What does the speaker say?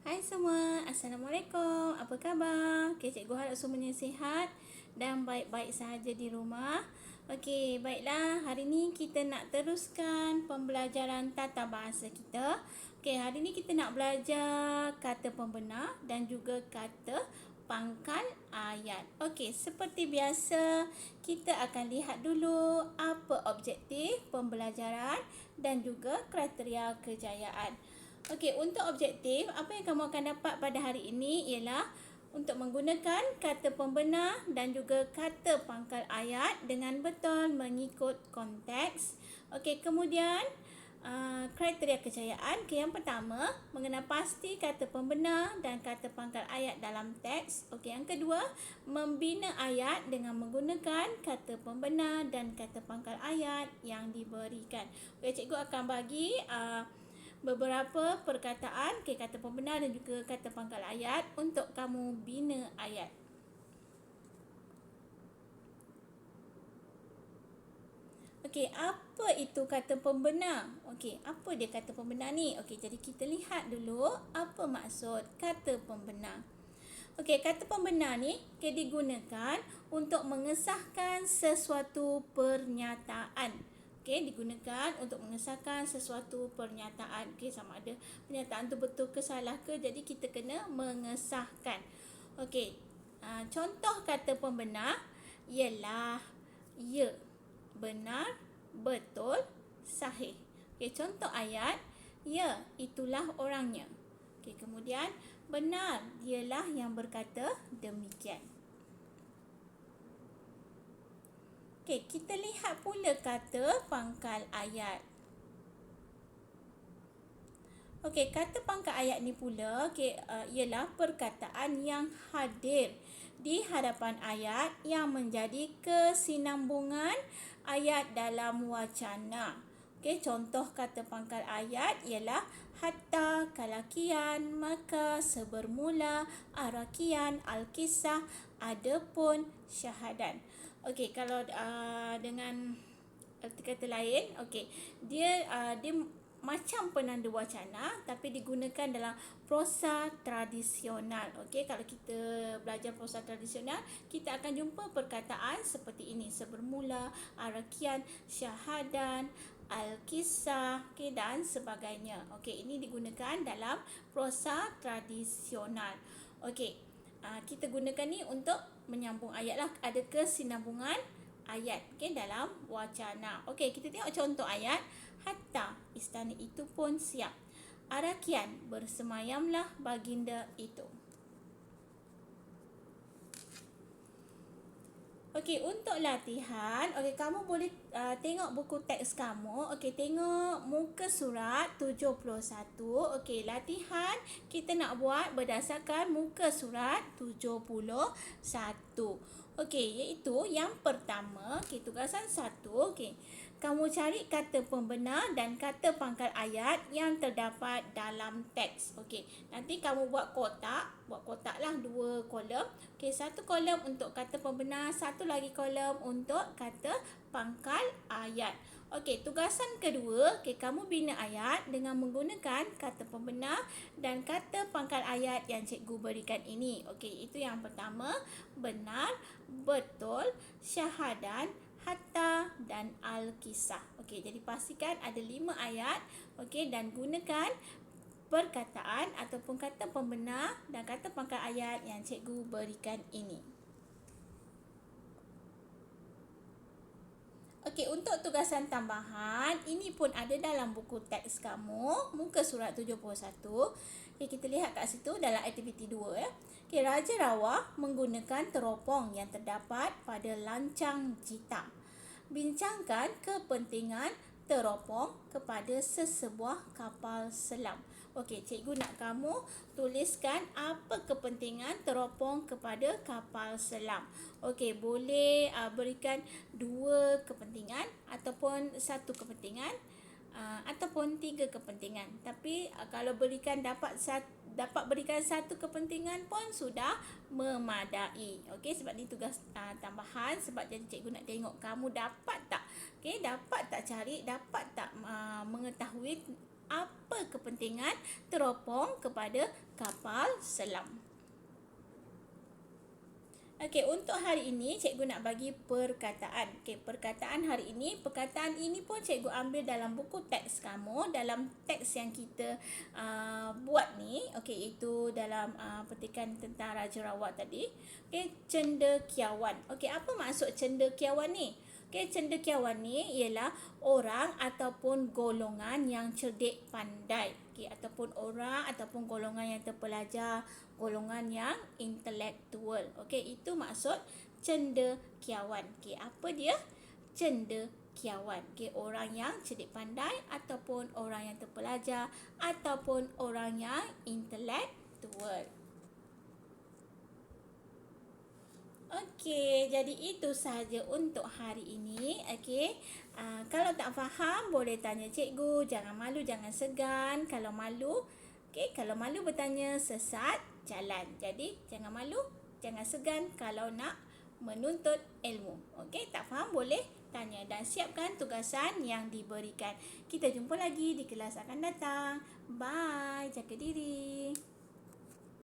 Hai semua, Assalamualaikum. Apa khabar? Okey, cikgu harap semuanya sihat dan baik-baik sahaja di rumah. Okey, baiklah. Hari ni kita nak teruskan pembelajaran tata bahasa kita. Okey, hari ni kita nak belajar kata pembenar dan juga kata pangkal ayat. Okey, seperti biasa, kita akan lihat dulu apa objektif pembelajaran dan juga kriteria kejayaan. Okey, untuk objektif, apa yang kamu akan dapat pada hari ini ialah untuk menggunakan kata pembenar dan juga kata pangkal ayat dengan betul mengikut konteks. Okey, kemudian kriteria kejayaan. Okay, yang pertama, mengenal pasti kata pembenar dan kata pangkal ayat dalam teks. Okey, yang kedua, membina ayat dengan menggunakan kata pembenar dan kata pangkal ayat yang diberikan. Okey, cikgu akan bagi beberapa perkataan, kata pembenar dan juga kata pangkal ayat untuk kamu bina ayat. Okey, apa itu kata pembenar? Okey, apa dia kata pembenar ni? Okey, jadi kita lihat dulu apa maksud kata pembenar. Okey, kata pembenar ni digunakan untuk mengesahkan sesuatu pernyataan. Okey, digunakan untuk mengesahkan sesuatu pernyataan. Okey, sama ada pernyataan tu betul ke salah ke, jadi kita kena mengesahkan. Okey, contoh kata pembenar ialah ya, benar, betul, sahih. Okey, contoh ayat, ya, itulah orangnya. Okey, kemudian benar, dialah yang berkata demikian. Okey, kita lihat pula kata pangkal ayat. Okey, kata pangkal ayat ni pula ialah perkataan yang hadir di hadapan ayat yang menjadi kesinambungan ayat dalam wacana. Okey, contoh kata pangkal ayat ialah hatta, kalakian, maka, sebermula, arakian, alkisah, adapun, syahadan. Okey, kalau dengan erti kata lain, okey, dia macam penanda wacana tapi digunakan dalam prosa tradisional. Okey, kalau kita belajar prosa tradisional, kita akan jumpa perkataan seperti ini: sebermula, arakian, syahadan, alkisah, okey, dan sebagainya. Okey, ini digunakan dalam prosa tradisional. Okey, kita gunakan ni untuk menyambung ayat lah, ada kesinambungan ayat, okey, dalam wacana. Okey, kita tengok contoh ayat. Hatta, istana itu pun siap. Arakian, bersemayamlah baginda itu. Okey, untuk latihan, okey, kamu boleh tengok buku teks kamu. Okey, tengok muka surat 71. Okey, latihan kita nak buat berdasarkan muka surat 71. Okey, iaitu yang pertama, okey, tugasan 1, okey. Kamu cari kata pembenar dan kata pangkal ayat yang terdapat dalam teks. Okey, nanti kamu buat kotak lah 2 kolom. Okey, 1 kolom untuk kata pembenar, 1 lagi kolom untuk kata pangkal ayat. Okey, tugasan kedua, okey, kamu bina ayat dengan menggunakan kata pembenar dan kata pangkal ayat yang cikgu berikan ini. Okey, itu yang pertama, benar, betul, syahadan, hatta dan al-kisah. Okey, jadi pastikan ada 5 ayat, okey, dan gunakan perkataan ataupun kata pembenar dan kata pangkal ayat yang cikgu berikan ini. Okey, untuk tugasan tambahan, ini pun ada dalam buku teks kamu, muka surat 71. Okey, kita lihat kat situ dalam aktiviti 2 ya. Okey, Raja Rawah menggunakan teropong yang terdapat pada lancang jita. Bincangkan kepentingan teropong kepada sesebuah kapal selam. Okey, cikgu nak kamu tuliskan apa kepentingan teropong kepada kapal selam. Okey, boleh berikan 2 kepentingan ataupun 1 kepentingan ataupun 3 kepentingan. Tapi kalau dapat berikan 1 kepentingan pun sudah memadai. Okey, sebab ni tugas tambahan, sebab jadi cikgu nak tengok kamu dapat tak. Okey, dapat tak cari, dapat tak mengetahui apa kepentingan teropong kepada kapal selam. Okey, untuk hari ini cikgu nak bagi perkataan. Okey, perkataan hari ini, perkataan ini pun cikgu ambil dalam buku teks kamu, dalam teks yang kita buat ni. Okey, itu dalam petikan tentang Raja Rawat tadi. Okey, cendekiawan. Okey, apa maksud cendekiawan ni? Okey, cendekiawan ni ialah orang ataupun golongan yang cerdik pandai. Okey, ataupun orang ataupun golongan yang terpelajar, golongan yang intelektual. Okey, itu maksud cendekiawan. Okey, apa dia? Cendekiawan. Okey, orang yang cerdik pandai ataupun orang yang terpelajar ataupun orang yang intelektual. Okey, jadi itu sahaja untuk hari ini. Okey, kalau tak faham boleh tanya cikgu. Jangan malu, jangan segan. Kalau malu, kalau malu bertanya, sesat jalan. Jadi jangan malu, jangan segan kalau nak menuntut ilmu. Okey, tak faham boleh tanya dan siapkan tugasan yang diberikan. Kita jumpa lagi di kelas akan datang. Bye, jaga diri.